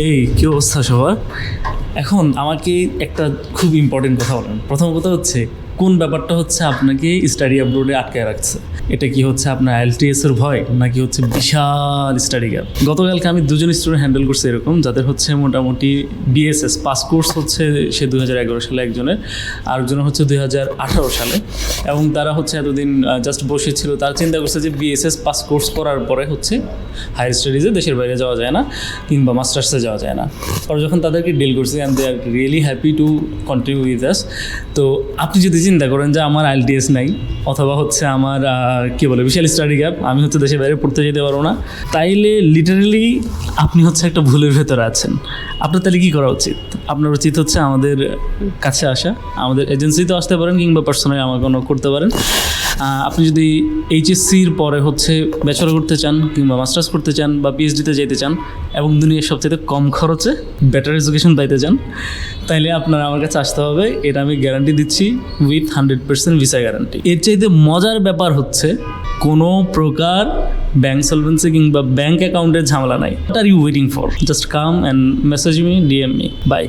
এই কী অবস্থা সবার? এখন আমাকে একটা খুব ইম্পর্টেন্ট কথা বলেন। প্রথম কথা হচ্ছে কোন ব্যাপারটা হচ্ছে আপনাকে স্টাডি অ্যাব্রোডে আটকায় রাখছে? এটা কি হচ্ছে আপনার IELTS এর ভয়, নাকি হচ্ছে বিশাল স্টাডি গ্যাপ? গতকালকে আমি দুজন স্টুডেন্ট হ্যান্ডেল করছি এরকম, যাদের হচ্ছে মোটামুটি BSS পাস কোর্স হচ্ছে সে 2011 সালে একজনের, আরেকজনের হচ্ছে 2018 সালে। এবং তারা হচ্ছে এতদিন জাস্ট বসেছিল, তারা চিন্তা করছে যে BSS পাস কোর্স করার পরে হচ্ছে হায়ার স্টাডিজে দেশের বাইরে যাওয়া যায় না, কিংবা মাস্টার্সে যাওয়া যায় না। পরে যখন তাদেরকে ডিল করছি and they are really happy to continue with us. তো আপনি যদি চিন্তা করেন যে আমার IELTS নাই, অথবা হচ্ছে আমার কী বলে বিশাল স্টাডি গ্যাপ, আমি হচ্ছে দেশের বাইরে পড়তে যেতে পারবো না, তাইলে লিটারেলি আপনি হচ্ছে একটা ভুলের ভেতরে আছেন। আপনার তাহলে কী করা উচিত? আপনার উচিত হচ্ছে আমাদের কাছে আসা, আমাদের এজেন্সিতেও আসতে পারেন, কিংবা পার্সোনালি আমাকে অন্য করতে পারেন। আপনি যদি HSCর পরে হচ্ছে ব্যাচেলর করতে চান, কিংবা মাস্টার্স করতে চান, বা PhDতে যেতে চান, এবং দুনিয়ার সবচেয়ে কম খরচে বেটার এডুকেশন পাইতে চান, তাইলে আপনারা আমার কাছে আসতে হবে। এটা আমি গ্যারান্টি দিচ্ছি, উইথ 100% ভিসা গ্যারান্টি। এর চাইতে মজার ব্যাপার হচ্ছে কোনো প্রকার ব্যাঙ্ক সলভেন্সি কিংবা ব্যাঙ্ক অ্যাকাউন্টের ঝামেলা নাই। What are you waiting for? Just come and message me, DM me. By.